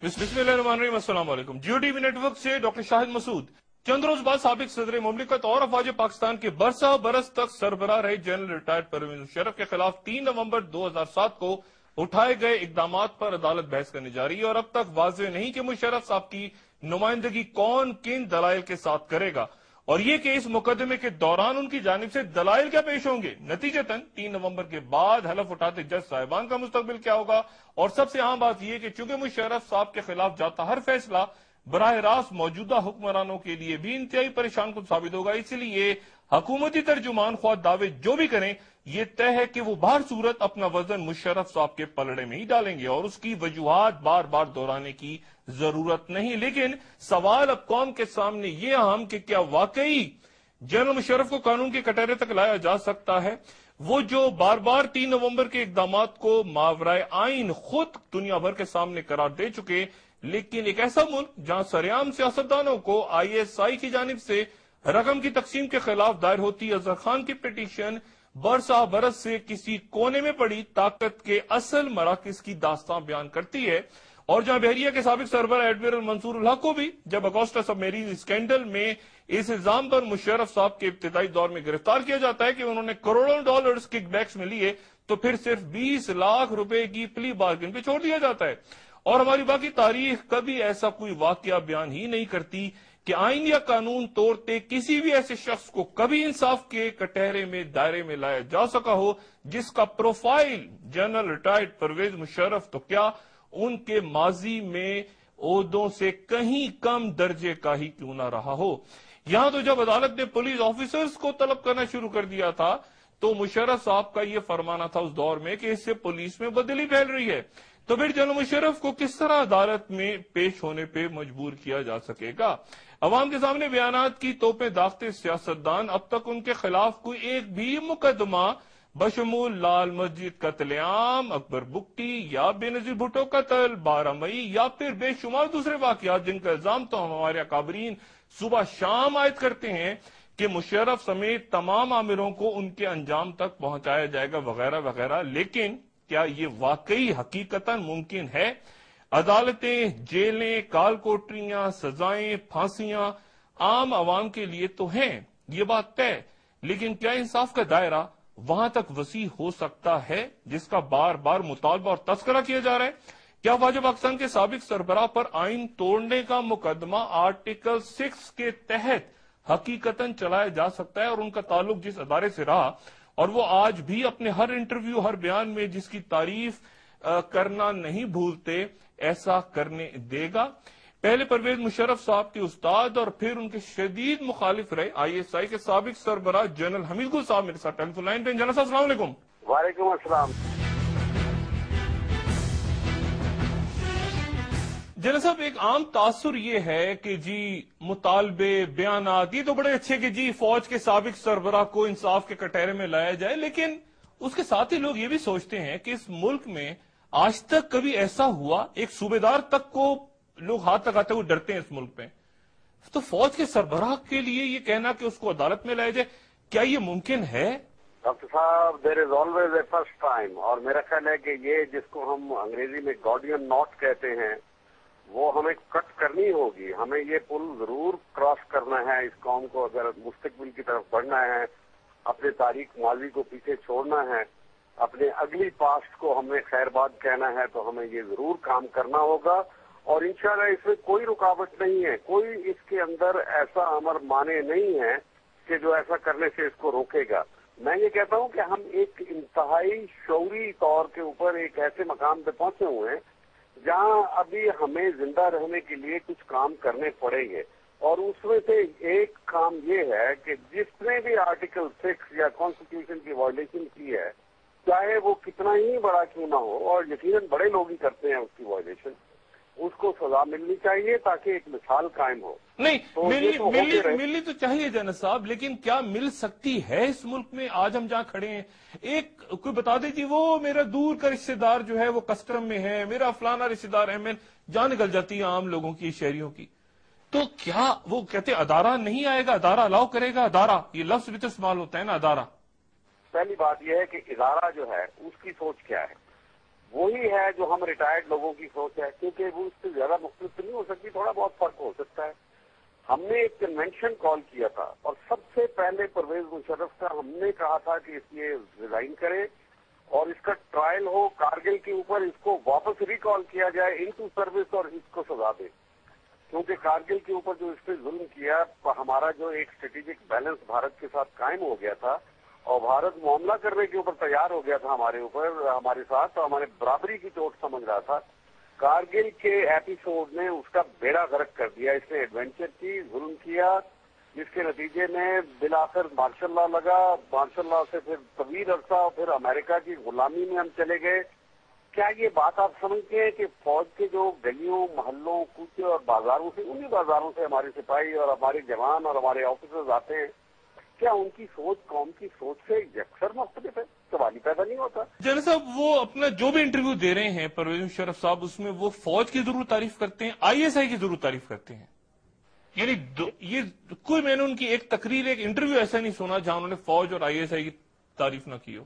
बिस्मिल्लाहिर्रहमानिर्रहीम। अस्सलाम वालेकुम। जियो टीवी नेटवर्क से डॉक्टर शाहिद मसूद। चंद रोज बाद साबिक सदर मुमलिकत और अफवाज पाकिस्तान के बरसा बरस तक सरबराह रहे जनरल रिटायर्ड परवेज मुशर्रफ के खिलाफ 3 नवंबर 2007 को उठाए गए इकदामात पर अदालत बहस करने जा रही है और अब तक वाज़ेह नहीं कि मुशर्रफ साहब की नुमाइंदगी कौन किन दलाइल के साथ करेगा और ये कि इस मुकदमे के दौरान उनकी जानिब से दलाइल क्या पेश होंगे। नतीजतन 3 नवंबर के बाद हलफ उठाते जज साहिबान का मुस्तकबिल क्या होगा। और सबसे अहम बात यह कि चूंकि मुशर्रफ साहब के खिलाफ जाता हर फैसला बराह रास्त मौजूदा हुक्मरानों के लिए भी इंतहाई परेशान कुन साबित होगा, इसलिए हुकूमती तर्जुमान ख्वाह दावे जो भी करें ये तय है कि वो बाहर सूरत अपना वजन मुशर्रफ साहब के पलड़े में ही डालेंगे और उसकी वजूहात बार बार दोहराने की जरूरत नहीं। लेकिन सवाल अब कौम के सामने ये अहम कि क्या वाकई जनरल मुशर्रफ को कानून के कटहरे तक लाया जा सकता है। वो जो बार बार 3 नवंबर के इकदामात को मावराए आइन खुद दुनिया भर के सामने करार दे चुके, लेकिन एक ऐसा मुल्क जहां सरेआम सियासतदानों को ISI की जानिब से रकम की तकसीम के खिलाफ दायर होती अजहर खान की पिटीशन बरसा बरस से किसी कोने में पड़ी ताकत के असल मराकज की दास्तां बयान करती है और जहां बहरिया के साबिक सरबराह एडमिरल मंसूर उल हक को भी जब अगोस्टा सबमरीन स्कैंडल में इस इल्जाम पर मुशर्रफ साहब के इब्तिदाई दौर में गिरफ्तार किया जाता है कि उन्होंने करोड़ों डॉलर्स किकबैक्स में लिए, तो फिर सिर्फ 20 लाख रुपए की प्ली बार्गेन पे छोड़ दिया जाता है। और हमारी बाकी तारीख कभी ऐसा कोई वाकया बयान ही नहीं करती कि आइन या कानून तोड़ते किसी भी ऐसे शख्स को कभी इंसाफ के कटहरे में दायरे में लाया जा सका हो जिसका profile general retired Pervez Musharraf तो क्या उनके माजी में ओहदों से कहीं कम दर्जे का ही क्यों ना रहा हो। यहां तो जब अदालत ने पुलिस ऑफिसर्स को तलब करना शुरू कर दिया था तो मुशर्रफ साहब का यह फरमाना था उस दौर में कि इससे पुलिस में बदली फैल रही है, तो फिर जनरल मुशर्रफ को किस तरह अदालत में पेश होने पे मजबूर किया जा सकेगा। अवाम के सामने बयानात की तोपें दागते सियासतदान अब तक उनके खिलाफ कोई एक भी मुकदमा बशमूल लाल मस्जिद कत्लेआम, अकबर बुक्टी या बेनजीर भुट्टो कत्ल, 12 मई या फिर बेशुमार दूसरे वाकयात जिनका इल्जाम तो हमारे अकाबरीन सुबह शाम आयद करते हैं कि मुशर्रफ समेत तमाम आमिरों को उनके अंजाम तक पहुंचाया जाएगा वगैरह वगैरह। लेकिन क्या ये वाकई हकीकतन मुमकिन है? अदालतें, जेलें, काल कोठरियां, सजाएं, फांसियां आम आवाम के लिए तो हैं, ये बात तय, लेकिन क्या इंसाफ का दायरा वहां तक वसी हो सकता है जिसका बार बार मुतालबा और तस्करा किया जा रहा है? क्या अफवाज पाकिस्तान के साबिक सरबराह पर आइन तोड़ने का मुकदमा आर्टिकल 6 के तहत हकीकतन चलाया जा सकता है और उनका ताल्लुक जिस अदारे से रहा और वो आज भी अपने हर इंटरव्यू हर बयान में जिसकी तारीफ करना नहीं भूलते ऐसा करने देगा? पहले परवेज मुशर्रफ साहब के उस्ताद और फिर उनके शदीद मुखालिफ रहे ISI के साबिक सरबराह जनरल हमीद गुल साहब मेरे साथ टेलीफोन लाइन पे। जनरल साहब अस्सलाम वालेकुम। वालेकुम अस्सलाम। जनरल साहब, एक आम तासुर ये है कि जी मुतालबे बयानात ये तो बड़े अच्छे कि जी फौज के साबिक सरबराह को इंसाफ के कटहरे में लाया जाए, लेकिन उसके साथ ही लोग ये भी सोचते हैं कि इस मुल्क में आज तक कभी ऐसा हुआ एक सूबेदार तक को लोग हाथ लगाते हुए डरते हैं इस मुल्क में, तो फौज के सरबराह के लिए ये कहना कि उसको अदालत में लाया जाए, क्या ये मुमकिन है? डॉक्टर साहब, there is always a first time, और मेरा ख्याल है कि ये जिसको हम अंग्रेजी में गॉर्डियन नॉट कहते हैं वो हमें कट करनी होगी। हमें ये पुल जरूर क्रॉस करना है इस कौम को, अगर मुस्तकबिल की तरफ बढ़ना है, अपने तारीख माजी को पीछे छोड़ना है, अपने अगली पास्ट को हमें खैरबाद कहना है, तो हमें ये जरूर काम करना होगा और इंशाल्लाह इसमें कोई रुकावट नहीं है। कोई इसके अंदर ऐसा अमर माने नहीं है कि जो ऐसा करने से इसको रोकेगा। मैं ये कहता हूं कि हम एक इंतहाई शौरी तौर के ऊपर एक ऐसे मकाम पे पहुंचे हुए हैं जहां अभी हमें जिंदा रहने के लिए कुछ काम करने पड़ेंगे और उसमें से एक काम ये है कि जिसने भी आर्टिकल 6 या कॉन्स्टिट्यूशन की वायलेशन की है, चाहे वो कितना ही बड़ा क्यों ना हो, और यकीनन बड़े लोग ही करते हैं उसकी वायलेशन, उसको सजा मिलनी चाहिए ताकि एक मिसाल कायम हो। नहीं, तो मिलनी तो चाहिए जनरल साहब, लेकिन क्या मिल सकती है इस मुल्क में आज हम जहां खड़े हैं? एक कोई बता दीजिए वो मेरा दूर का रिश्तेदार जो है वो कस्टम में है, मेरा फलाना रिश्तेदार है, मैं जान निकल जाती है आम लोगों की, शहरियों की, तो क्या वो कहते अदारा नहीं आएगा, अदारा अलाउ करेगा? अदारा ये लफ्ज भी तो इस्तेमाल होता है ना, अदारा। पहली बात यह है कि इदारा जो है उसकी सोच क्या है। وہی ہے جو ہم ریٹائرڈ لوگوں کی سوچ ہے، کیونکہ وہ اس سے زیادہ مختلف نہیں ہو سکتی، تھوڑا بہت فرق ہو سکتا ہے۔ ہم نے ایک کنونشن کال کیا تھا اور سب سے پہلے پرویز مشرف کا ہم نے کہا تھا کہ اس لیے ریزائن کرے اور اس کا ٹرائل ہو کارگل کے اوپر، اس کو واپس ریکال کیا جائے انٹو سروس اور اس کو سزا دے، کیونکہ کارگل کے اوپر جو اس پہ ظلم کیا، ہمارا جو ایک اسٹریٹجک بیلنس بھارت کے ساتھ قائم ہو گیا تھا اور بھارت معاملہ کرنے کے اوپر تیار ہو گیا تھا ہمارے اوپر، ہمارے ساتھ، تو ہمارے برابری کی چوٹ سمجھ رہا تھا، کارگل کے ایپیسوڈ نے اس کا بیڑا غرق کر دیا، اس نے ایڈونچر کی، ظلم کیا، جس کے نتیجے میں بالآخر مارشل لا لگا، مارشل لا سے پھر طویل عرصہ پھر امریکہ کی غلامی میں ہم چلے گئے۔ کیا یہ بات آپ سمجھتے ہیں کہ فوج کے جو گلیوں محلوں کوچے اور بازاروں سے، انہی بازاروں سے ہمارے سپاہی اور ہمارے جوان اور ہمارے آفیسرز آتے ہیں، کیا ان کی سوچ قوم کی سوچ سے یکسر مختلف ہے؟ سوال ہی پیدا نہیں ہوتا۔ جنرل صاحب، وہ اپنا جو بھی انٹرویو دے رہے ہیں پرویز مشرف صاحب، اس میں وہ فوج کی ضرور تعریف کرتے ہیں، ISI کی ضرور تعریف کرتے ہیں، یعنی یہ کوئی، میں نے ان کی ایک تقریر، ایک انٹرویو ایسا نہیں سنا جہاں انہوں نے فوج اور ISI کی تعریف نہ کی ہو،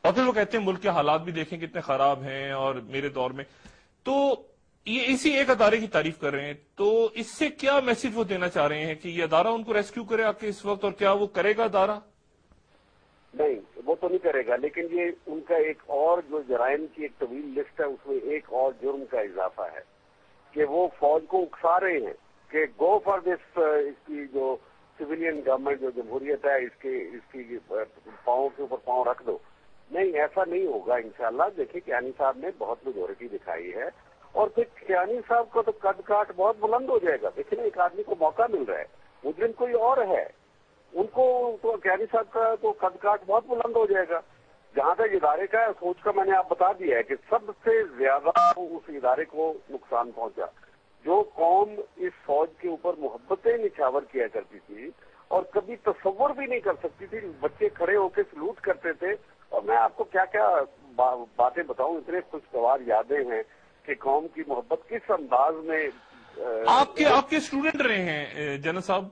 اور پھر وہ کہتے ہیں ملک کے حالات بھی دیکھیں کتنے خراب ہیں اور میرے دور میں، تو یہ اسی ایک ادارے کی تعریف کر رہے ہیں، تو اس سے کیا میسج وہ دینا چاہ رہے ہیں کہ یہ ادارہ ان کو ریسکیو کرے آ کے اس وقت، اور کیا وہ کرے گا ادارہ؟ نہیں، وہ تو نہیں کرے گا، لیکن یہ ان کا ایک اور جو جرائم کی ایک طویل لسٹ ہے، اس میں ایک اور جرم کا اضافہ ہے کہ وہ فوج کو اکسا رہے ہیں کہ گو فار دس، اس کی جو سویلین گورنمنٹ جو جمہوریت ہے، اس کی پاؤں کے اوپر پاؤں رکھ دو۔ نہیں، ایسا نہیں ہوگا انشاءاللہ۔ دیکھیں کیانی صاحب نے بہت میجورٹی دکھائی ہے، اور پھر کیانی صاحب کو تو قد کاٹ بہت بلند ہو جائے گا۔ دیکھیں ایک آدمی کو موقع مل رہا ہے، مجرم کوئی اور ہے، ان کو تو کیانی صاحب کا تو قد کاٹ بہت بلند ہو جائے گا۔ جہاں تک ادارے کا سوچ کا میں نے آپ بتا دیا ہے کہ سب سے زیادہ اس ادارے کو نقصان پہنچا۔ جو قوم اس فوج کے اوپر محبتیں نچھاور کیا کرتی تھی اور کبھی تصور بھی نہیں کر سکتی تھی، بچے کھڑے ہو کے سلوٹ کرتے تھے، اور میں آپ کو کیا کیا باتیں بتاؤں، اتنے خوشگوار یادیں ہیں کہ قوم کی محبت کس انداز میں۔ آپ کے اسٹوڈنٹ رہے ہیں جنرل صاحب،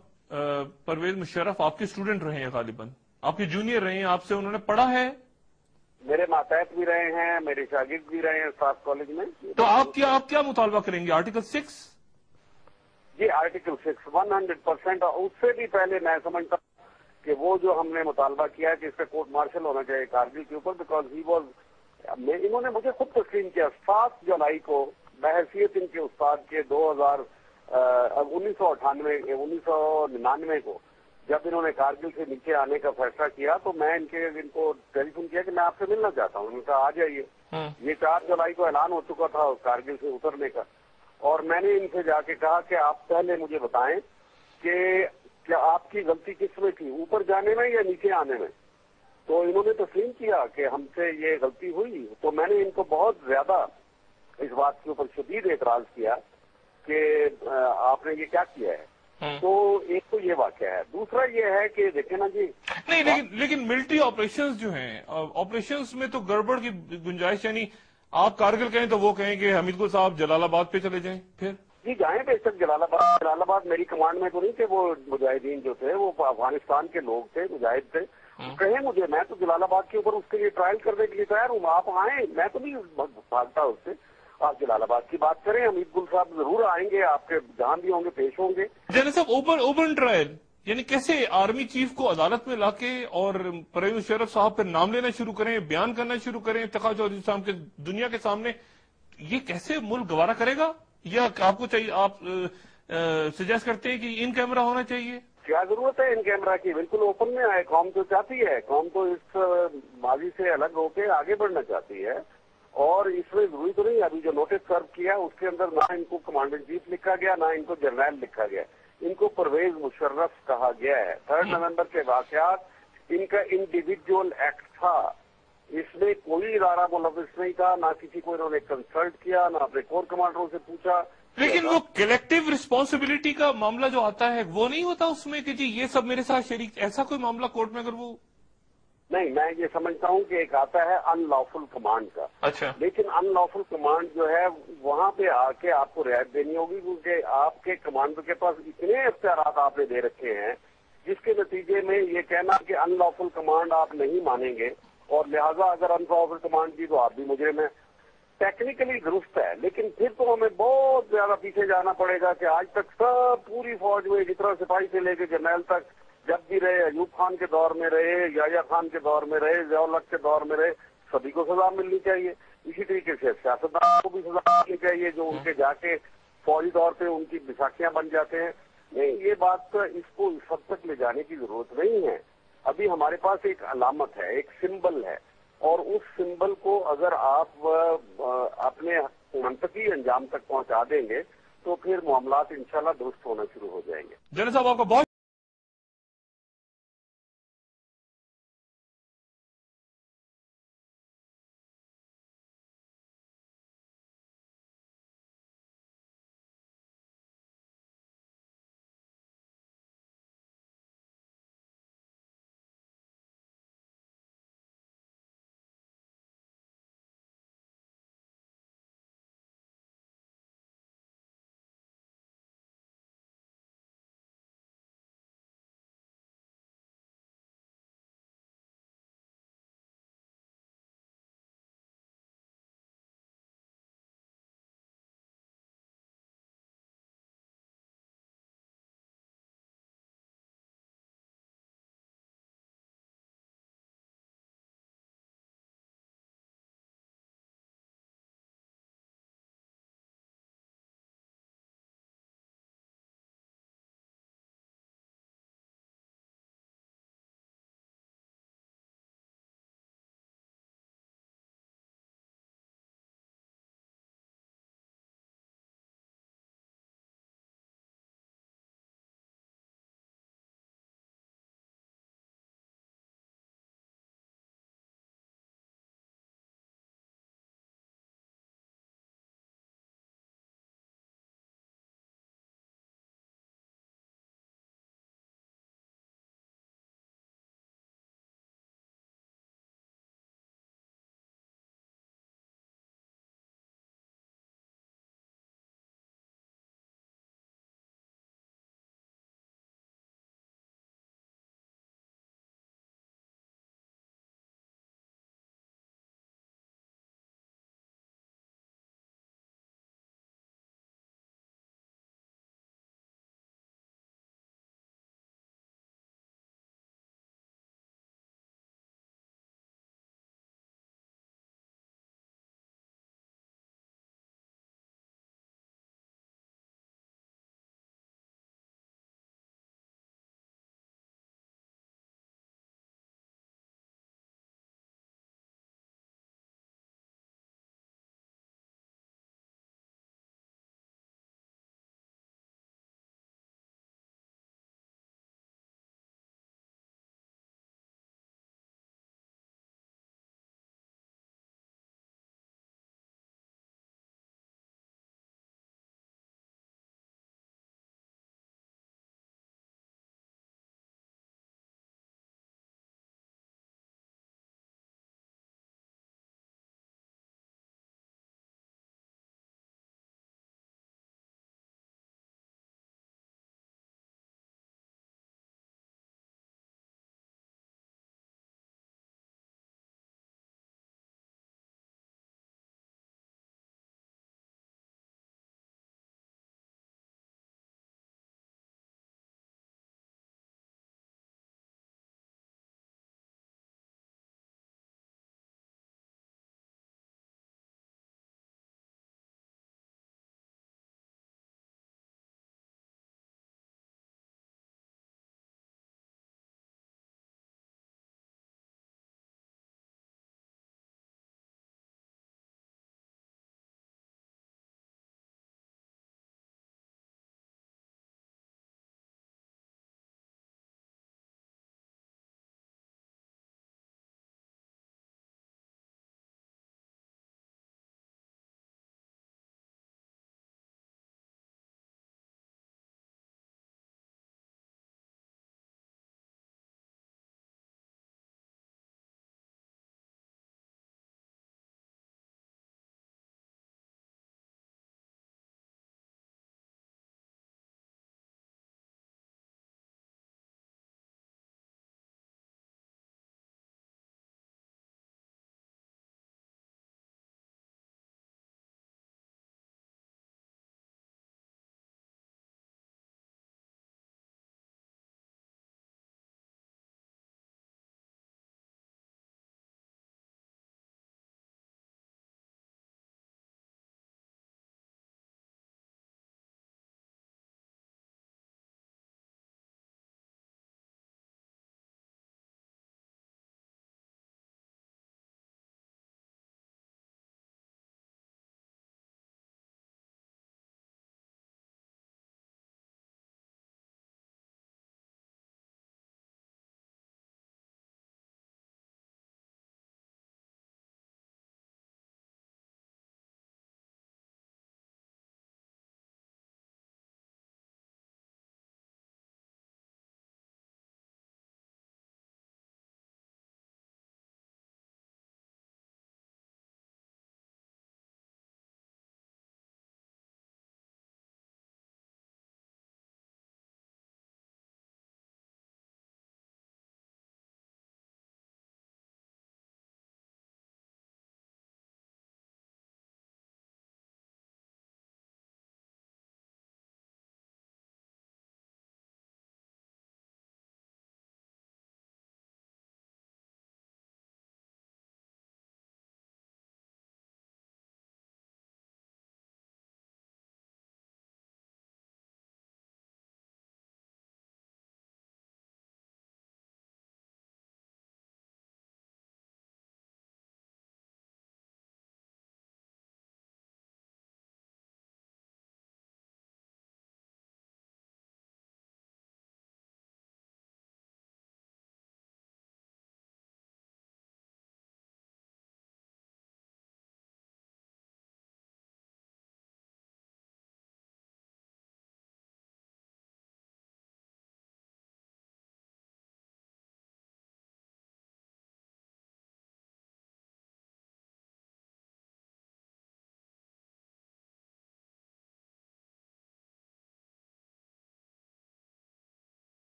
پرویز مشرف آپ کے اسٹوڈنٹ رہے ہیں، غالباً آپ کے جونیئر رہے ہیں، آپ سے انہوں نے پڑھا ہے؟ میرے ماتحت بھی رہے ہیں، میرے شاگرد بھی رہے ہیں اسٹاف کالج میں۔ تو آپ کیا مطالبہ کریں گے؟ آرٹیکل 6؟ جی، آرٹیکل 6 100%، اور اس سے بھی پہلے میں سمجھتا ہوں کہ وہ جو ہم نے مطالبہ کیا کہ اس کا کورٹ مارشل ہونا چاہیے کارگل کے اوپر، بیکاز ہی واز، انہوں نے مجھے خود تسلیم کیا 7 جولائی کو بحیثیت ان کے استاد کے 1999 کو جب انہوں نے کارگل سے نیچے آنے کا فیصلہ کیا، تو میں ان کو ٹیلی فون کیا کہ میں آپ سے ملنا چاہتا ہوں۔ انہوں نے کہا آ جائیے۔ یہ 4 جولائی کو اعلان ہو چکا تھا کارگل سے اترنے کا، اور میں نے ان سے جا کے کہا کہ آپ پہلے مجھے بتائیں کہ کیا آپ کی غلطی کس میں تھی، اوپر جانے میں یا نیچے آنے میں؟ تو انہوں نے تسلیم کیا کہ ہم سے یہ غلطی ہوئی۔ تو میں نے ان کو بہت زیادہ اس بات کے اوپر شدید اعتراض کیا کہ آپ نے یہ کیا کیا ہے۔ تو ایک تو یہ واقعہ ہے، دوسرا یہ ہے کہ دیکھیں نا جی، نہیں، لیکن ملٹری آپریشنز جو ہیں، آپریشنز میں تو گڑبڑ کی گنجائش، یعنی آپ کارگل کہیں تو وہ کہیں کہ حمید گل صاحب جلال آباد پہ چلے جائیں، پھر جی جائیں بے شک جلال آباد میری کمانڈ میں تو نہیں تھے، وہ مجاہدین جو تھے وہ افغانستان کے لوگ تھے، مجاہد تھے، کہیں مجھے، میں تو جلال آباد کے اوپر اس کے لیے ٹرائل کرنے کے لیے تیار ہوں، آپ آئیں، میں تو نہیں بھاگتا اس سے، آپ جلال آباد کی بات کریں، حمید گل صاحب ضرور آئیں گے، آپ کے جہاں بھی ہوں گے پیش ہوں گے۔ جنرل صاحب، اوپن ٹرائل یعنی کیسے آرمی چیف کو عدالت میں لا کے اور پرویز مشرف صاحب پہ نام لینا شروع کریں، بیان کرنا شروع کریں افتخار چودھری صاحب کے دنیا کے سامنے، یہ کیسے ملک گوارا کرے گا؟ یا آپ کو چاہیے، آپ سجیسٹ کرتے ہیں کہ ان کیمرہ ہونا چاہیے؟ کیا ضرورت ہے ان کیمرہ کی؟ بالکل اوپن میں آئے، قوم تو چاہتی ہے، قوم تو اس ماضی سے الگ ہو کے آگے بڑھنا چاہتی ہے، اور اس میں ضروری تو نہیں، ابھی جو نوٹس سرو کیا اس کے اندر نہ ان کو کمانڈر ان چیف لکھا گیا، نہ ان کو جنرل لکھا گیا، ان کو پرویز مشرف کہا گیا ہے۔ 3 نومبر کے واقعات ان کا انڈیویجول ایکٹ تھا، اس میں کوئی ادارہ ملوث نہیں تھا، نہ کسی کو انہوں نے کنسلٹ کیا، نہ اپنے کور کمانڈروں سے پوچھا۔ لیکن وہ کلیکٹیو رسپانسبلٹی کا معاملہ جو آتا ہے وہ نہیں ہوتا اس میں کہ جی یہ سب میرے ساتھ شریک، ایسا کوئی معاملہ کورٹ میں اگر وہ نہیں، میں یہ سمجھتا ہوں کہ ایک آتا ہے ان لافل کمانڈ کا، اچھا، لیکن ان لافل کمانڈ جو ہے وہاں پہ آ کے آپ کو رعایت دینی ہوگی، کیونکہ آپ کے کمانڈر کے پاس اتنے اختیارات آپ نے دے رکھے ہیں جس کے نتیجے میں یہ کہنا کہ ان لافل کمانڈ آپ نہیں مانیں گے، اور لہٰذا اگر ان لافل کمانڈ کی تو آپ بھی مجرم ہیں۔ टेक्निकली दुरुस्त है, लेकिन फिर तो हमें बहुत ज्यादा पीछे जाना पड़ेगा कि आज तक सब पूरी फौज में जितना सिपाही से लेकर जर्नैल तक जब भी रहे, अयूब खान के दौर में रहे, याया खान के दौर में रहे, ज़िया-उल-हक के दौर में रहे, सभी को सजा मिलनी चाहिए। इसी तरीके से सियासतदान को भी सजा मिलनी चाहिए जो उनके जाके फौजी तौर पे उनकी बिसाखियां बन जाते हैं। नहीं, ये बात इसको इस हद तक ले जाने की जरूरत नहीं है। अभी हमारे पास एक अलामत है, एक सिंबल है, और उस सिंबल को अगर आप अपने मंतकी अंजाम तक पहुंचा देंगे तो फिर मामलात इंशाल्लाह दुरुस्त होना शुरू हो जाएंगे। जनरल साहब, आपका बहुत